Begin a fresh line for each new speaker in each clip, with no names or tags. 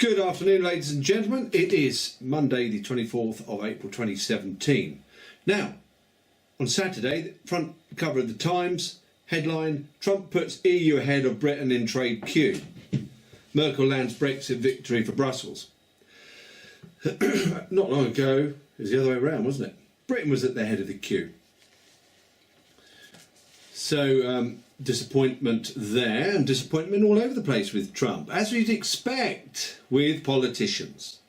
Good afternoon, ladies and gentlemen. It is Monday the 24th of April 2017. Now, on Saturday, the front cover of the Times, headline, Trump puts EU ahead of Britain in trade queue. Merkel lands Brexit victory for Brussels. Not long ago, it was the other way around, wasn't it? Britain was at the head of the queue. So, disappointment there, and disappointment all over the place with Trump, as we'd expect with politicians.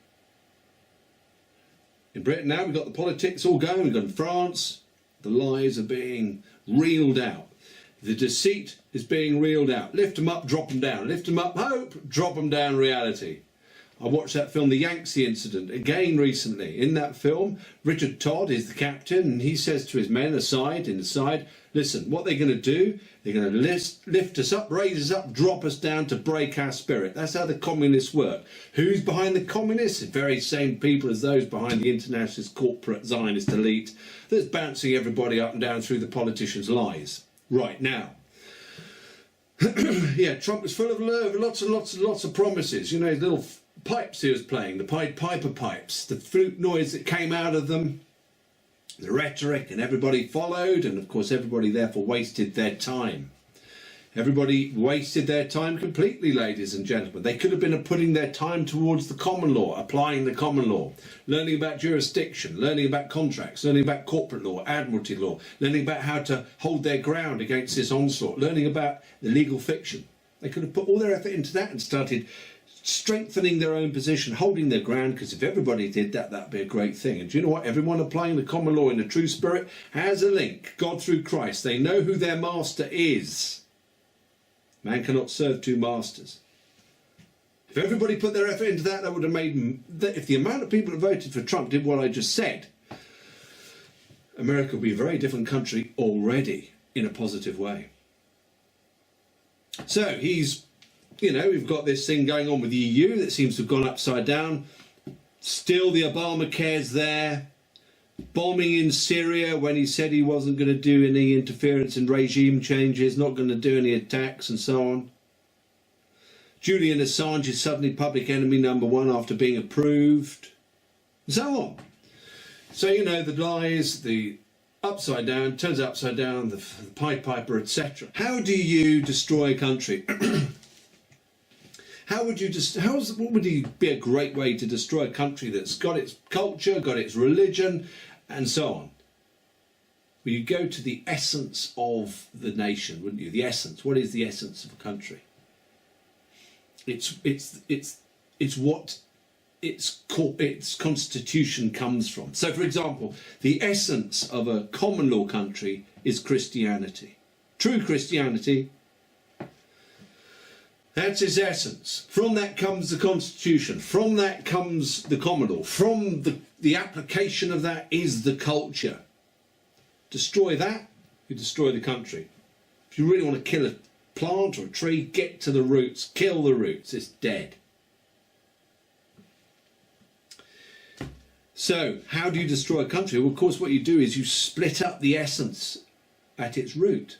In Britain now, we've got the politics all going. We've got in France, the lies are being reeled out. The deceit is being reeled out. Lift them up, drop them down. Lift them up, hope, drop them down, reality. I watched that film, The Yangtze Incident, again recently. In that film, Richard Todd is the captain, and he says to his men aside, listen, what they're going to do, they're going to lift us up, raise us up, drop us down to break our spirit. That's how the communists work. Who's behind the communists? The very same people as those behind the internationalist corporate Zionist elite that's bouncing everybody up and down through the politicians' lies. Right now. Yeah, Trump was full of lots and lots of promises. You know, his little pipes he was playing, the Pied Piper pipes, the flute noise that came out of them, the rhetoric, and everybody followed, and of course everybody therefore wasted their time. Everybody wasted their time completely, ladies and gentlemen. They could have been putting their time towards the common law, applying the common law, learning about jurisdiction, learning about contracts, learning about corporate law, admiralty law, learning about how to hold their ground against this onslaught, learning about the legal fiction. They could have put all their effort into that and started strengthening their own position, holding their ground, because if everybody did that, that'd be a great thing. And do you know what? Everyone applying the common law in the true spirit has a link. God through Christ. They know who their master is. Man cannot serve two masters. If everybody put their effort into that, that would have made... If the amount of people that voted for Trump did what I just said, America would be a very different country already, in a positive way. So he's... You know, we've got this thing going on with the EU that seems to have gone upside down. Still the Obamacare's there. Bombing in Syria when he said he wasn't going to do any interference in regime changes, not going to do any attacks and so on. Julian Assange is suddenly public enemy #1 after being approved. And so on. So, you know, the lies, the upside down, turns upside down, the Pied Piper, etc. How do you destroy a country? What would be a great way to destroy a country that's got its culture, got its religion, and so on? Well, you go to the essence of the nation, wouldn't you? The essence. What is the essence of a country? It's what its constitution comes from. So, for example, the essence of a common law country is Christianity. True Christianity. That's its essence. From that comes the Constitution. From that comes the common law. From the application of that is the culture. Destroy that, you destroy the country. If you really want to kill a plant or a tree, get to the roots. Kill the roots. It's dead. So, how do you destroy a country? Well, of course, what you do is you split up the essence at its root.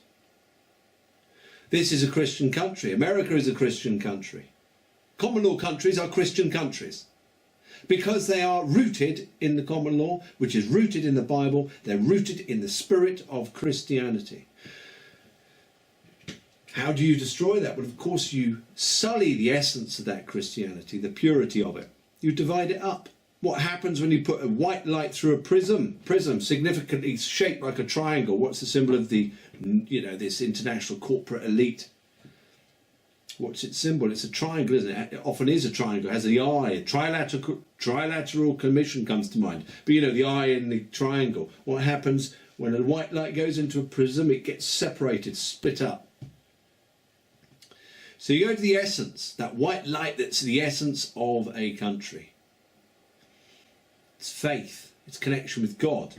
This is a Christian country. America is a Christian country. Common law countries are Christian countries because they are rooted in the common law, which is rooted in the Bible. They're rooted in the spirit of Christianity. How do you destroy that? Well, of course, you sully the essence of that Christianity, the purity of it. You divide it up. What happens when you put a white light through a prism? Prism, significantly shaped like a triangle. What's the symbol of the, you know, this international corporate elite? What's its symbol? It's a triangle, isn't it? It often is a triangle. It has the eye. A trilateral commission comes to mind. But you know, the eye in the triangle. What happens when a white light goes into a prism? It gets separated, split up. So you go to the essence, that white light that's the essence of a country. It's faith, it's connection with God.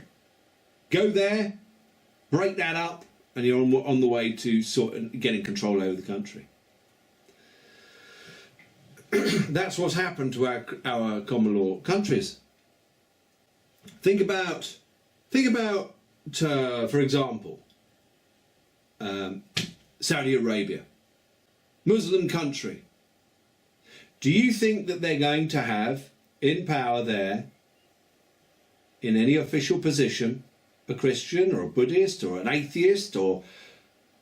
Go there, break that up, and you're on the way to getting control over the country. That's what's happened to our common law countries. Think about, for example, Saudi Arabia, Muslim country. Do you think that they're going to have in power there, in any official position, a Christian or a Buddhist or an atheist or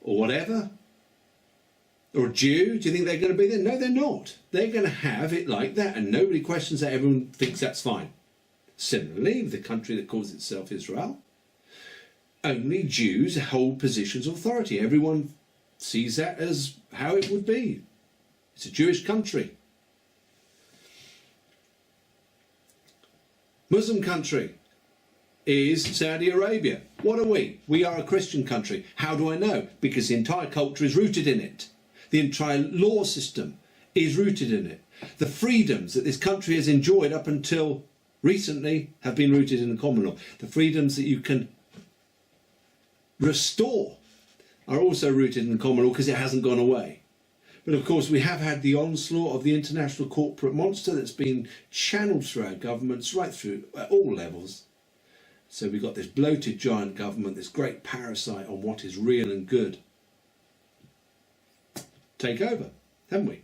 whatever? Or a Jew? Do you think they're going to be there? No, they're not. They're going to have it like that, and nobody questions that. Everyone thinks that's fine. Similarly, the country that calls itself Israel, only Jews hold positions of authority. Everyone sees that as how it would be. It's a Jewish country. Muslim country is Saudi Arabia. What are we? We are a Christian country. How do I know? Because the entire culture is rooted in it. The entire law system is rooted in it. The freedoms that this country has enjoyed up until recently have been rooted in the common law. The freedoms that you can restore are also rooted in the common law because it hasn't gone away. But of course we have had the onslaught of the international corporate monster that's been channeled through our governments right through at all levels. So we've got this bloated giant government, this great parasite on what is real and good. Take over, haven't we?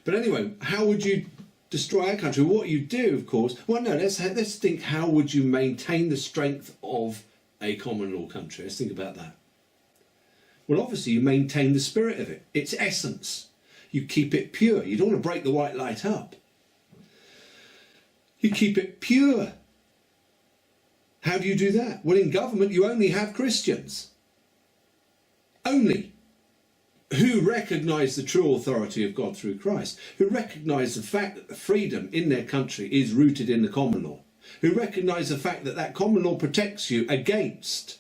But anyway, how would you destroy our country? What you do, of course, well, no, let's think, how would you maintain the strength of a common law country? Let's think about that. Well, obviously you maintain the spirit of it, its essence. You keep it pure. You don't want to break the white light up. You keep it pure. How do you do that? Well, in government you only have Christians. Only. Who recognise the true authority of God through Christ, who recognise the fact that the freedom in their country is rooted in the common law, who recognise the fact that that common law protects you against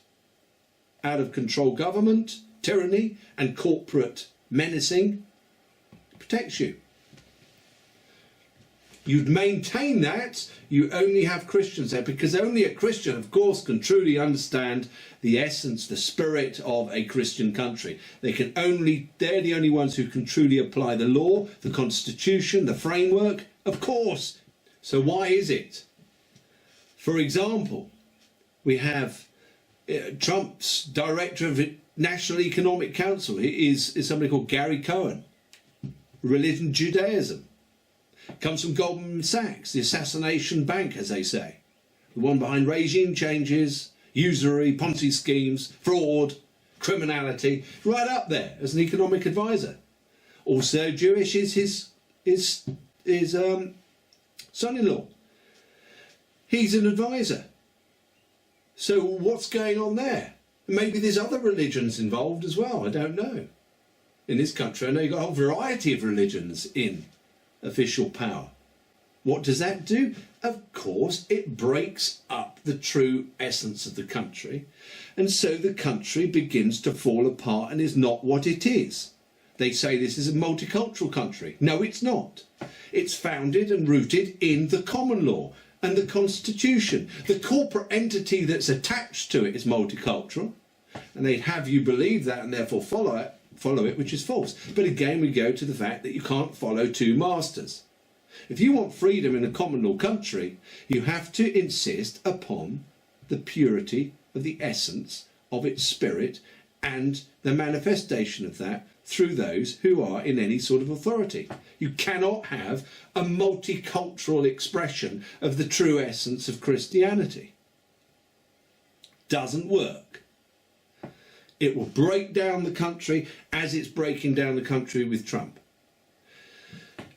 out of control government, tyranny and corporate menacing. It protects you. You'd maintain that. You only have Christians there, because only a Christian, of course, can truly understand the essence, the spirit of a Christian country. They're the only ones who can truly apply the law, the constitution, the framework, of course. So why is it? For example, we have Trump's director of the National Economic Council is somebody called Gary Cohen. Religion, Judaism. Comes from Goldman Sachs, the assassination bank, as they say. The one behind regime changes, usury, Ponzi schemes, fraud, criminality, right up there as an economic advisor. Also Jewish is his son-in-law. He's an advisor. So what's going on there? Maybe there's other religions involved as well, I don't know. In this country, I know you've got a whole variety of religions in official power. What does that do? Of course, it breaks up the true essence of the country, and so the country begins to fall apart and is not what it is. They say this is a multicultural country. No, it's not. It's founded and rooted in the common law and the constitution. The corporate entity that's attached to it is multicultural, and they'd have you believe that and therefore follow it, which is false. But again, we go to the fact that you can't follow two masters. If you want freedom in a common law country, you have to insist upon the purity of the essence of its spirit and the manifestation of that through those who are in any sort of authority. You cannot have a multicultural expression of the true essence of Christianity. Doesn't work. It will break down the country as it's breaking down the country with Trump.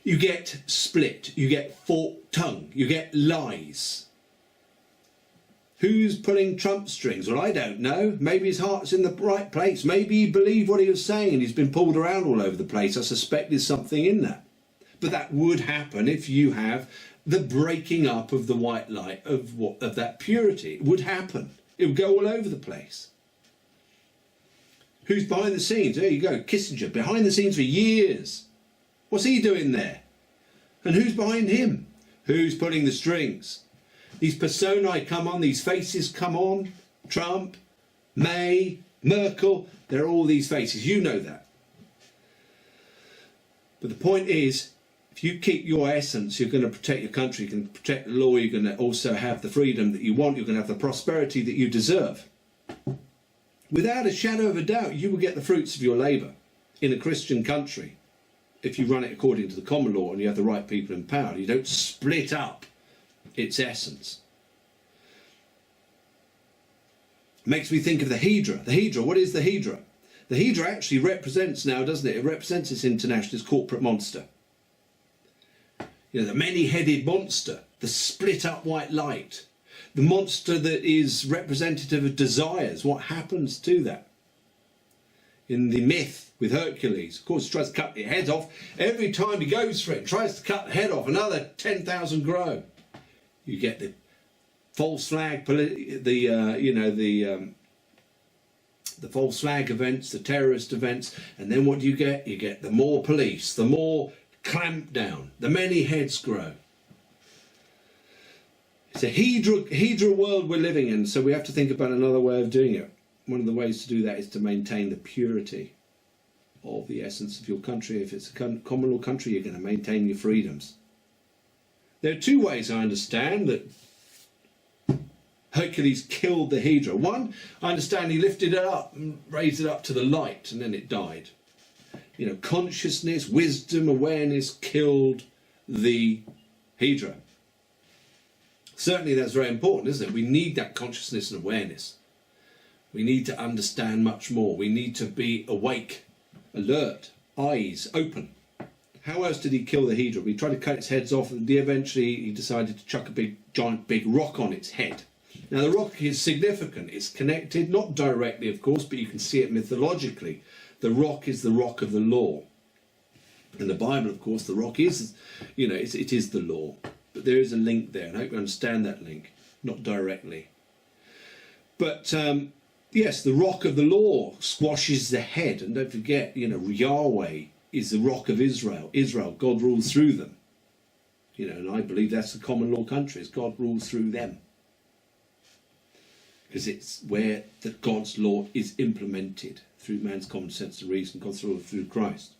You get split, you get forked tongue, you get lies. Who's pulling Trump's strings? Well, I don't know. Maybe his heart's in the right place. Maybe he believed what he was saying and he's been pulled around all over the place. I suspect there's something in that. But that would happen if you have the breaking up of the white light of that purity. It would happen. It would go all over the place. Who's behind the scenes? There you go, Kissinger, behind the scenes for years. What's he doing there? And who's behind him? Who's pulling the strings? These personae come on, these faces come on. Trump, May, Merkel, they're all these faces. You know that. But the point is, if you keep your essence, you're going to protect your country, you're going to protect the law, you're going to also have the freedom that you want, you're going to have the prosperity that you deserve. Without a shadow of a doubt, you will get the fruits of your labour in a Christian country. if you run it according to the common law and you have the right people in power, you don't split up its essence. Makes me think of the Hedra. The Hedra, what is the Hedra? The Hedra actually represents now, doesn't it? It represents this international, this corporate monster. You know, the many-headed monster, the split-up white light, the monster that is representative of desires. What happens to that? In the myth with Hercules, of course, he tries to cut your head off. Every time he goes for it, tries to cut the head off, another 10,000 grow. You get the false flag, the false flag events, the terrorist events, and then what do you get? You get the more police, the more clamp down, the many heads grow. It's a Hedra world we're living in, so we have to think about another way of doing it. One of the ways to do that is to maintain the purity of the essence of your country. If it's a common law country, you're going to maintain your freedoms. There are two ways I understand that Hercules killed the Hedra. One, I understand he lifted it up and raised it up to the light and then it died. You know, consciousness, wisdom, awareness killed the Hedra. Certainly that's very important, isn't it? We need that consciousness and awareness. We need to understand much more. We need to be awake, alert, eyes open. How else did he kill the Hedra? We tried to cut its heads off and eventually he decided to chuck a giant big rock on its head. Now the rock is significant. It's connected, not directly of course, but you can see it mythologically. The rock is the rock of the law. In the Bible, of course, the rock is, you know, it is the law. But there is a link there, and I hope you understand that link, not directly. But yes, the rock of the law squashes the head, and don't forget, you know, Yahweh is the rock of Israel. Israel, God rules through them. You know, and I believe that's the common law countries. God rules through them. Because it's where God's law is implemented through man's common sense and reason, God's law through Christ.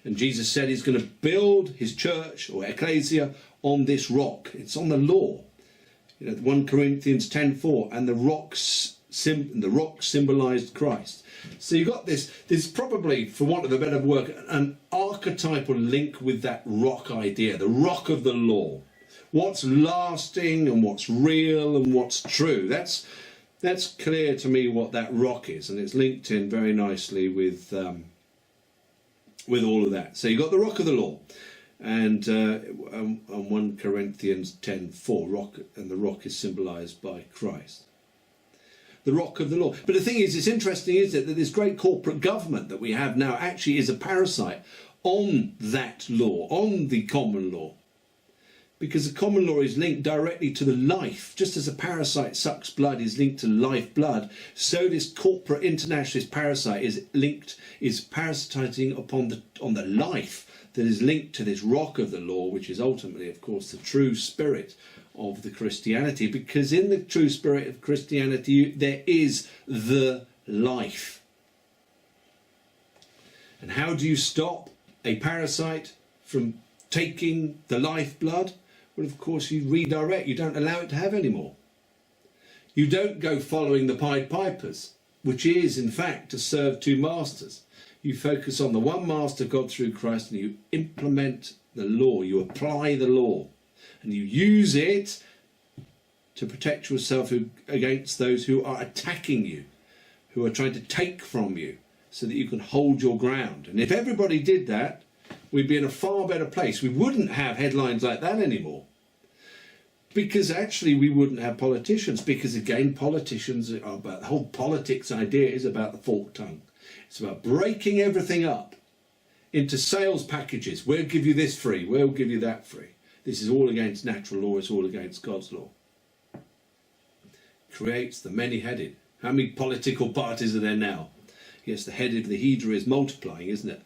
And Jesus said he's going to build his church or ecclesia on this rock. It's on the law. You know, 1 Corinthians 10:4, and the rock symbolized Christ. So you've got this probably, for want of a better word, an archetypal link with that rock idea, the rock of the law. What's lasting and what's real and what's true. That's clear to me what that rock is, and it's linked in very nicely with all of that. So you've got the rock of the law, and 1 Corinthians 10:4, rock, and the rock is symbolized by Christ. The rock of the law. But the thing is, it's interesting, isn't it, that this great corporate government that we have now actually is a parasite on that law, on the common law. Because the common law is linked directly to the life. Just as a parasite sucks blood is linked to life blood, so this corporate internationalist parasite is parasitizing on the life that is linked to this rock of the law, which is ultimately, of course, the true spirit of the Christianity. Because in the true spirit of Christianity, there is the life. And how do you stop a parasite from taking the lifeblood? Well, of course, you redirect. You don't allow it to have any more. You don't go following the Pied Pipers, which is, in fact, to serve two masters. You focus on the one master, God through Christ, and you implement the law. You apply the law. And you use it to protect yourself against those who are attacking you, who are trying to take from you, so that you can hold your ground. And if everybody did that, we'd be in a far better place. We wouldn't have headlines like that anymore. Because actually we wouldn't have politicians. Because again, politicians are about, the whole politics idea is about the forked tongue. It's about breaking everything up into sales packages. We'll give you this free, we'll give you that free. This is all against natural law, it's all against God's law. Creates the many-headed. How many political parties are there now? Yes, the head of the Hedra is multiplying, isn't it?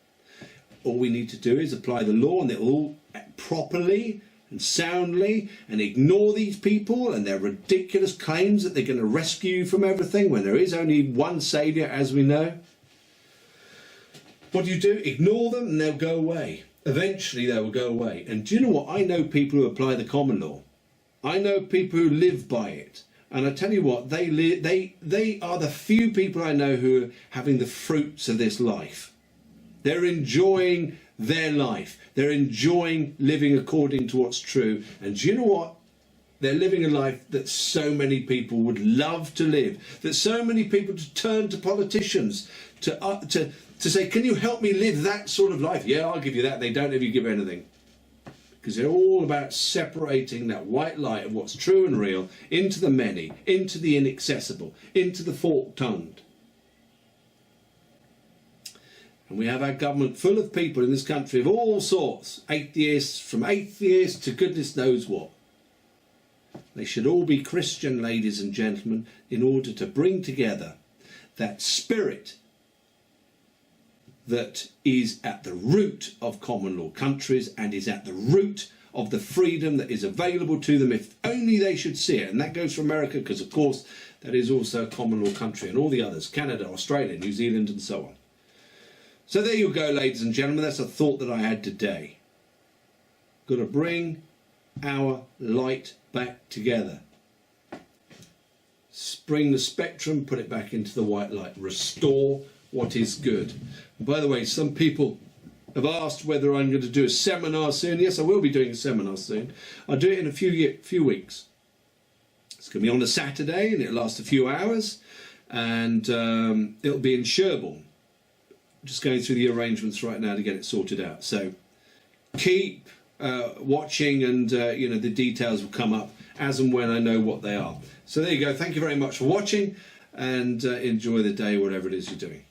All we need to do is apply the law, and they'll all act properly and soundly, and ignore these people and their ridiculous claims that they're going to rescue you from everything when there is only one saviour, as we know. What do? Ignore them and they'll go away. Eventually they will go away. And do you know what? I know people who apply the common law. I know people who live by it. And I tell you what, they are the few people I know who are having the fruits of this life. They're enjoying their life. They're enjoying living according to what's true. And do you know what? They're living a life that so many people would love to live, that so many people to turn to politicians to say, can you help me live that sort of life? Yeah, I'll give you that. They don't ever give anything. Because they're all about separating that white light of what's true and real into the many, into the inaccessible, into the fork-tongued. And we have our government full of people in this country of all sorts, atheists, from atheists to goodness knows what. They should all be Christian, ladies and gentlemen, in order to bring together that spirit that is at the root of common law countries and is at the root of the freedom that is available to them if only they should see it. And that goes for America because, of course, that is also a common law country, and all the others, Canada, Australia, New Zealand and so on. So there you go, ladies and gentlemen. That's a thought that I had today. Got to bring our light back together. Bring the spectrum, put it back into the white light. Restore what is good. And by the way, some people have asked whether I'm going to do a seminar soon. Yes, I will be doing a seminar soon. I'll do it in a few weeks. It's going to be on a Saturday and it'll last a few hours, and it'll be in Sherborne. Just going through the arrangements right now to get it sorted out. So keep watching, and the details will come up as and when I know what they are. So there you go. Thank you very much for watching, and enjoy the day, whatever it is you're doing.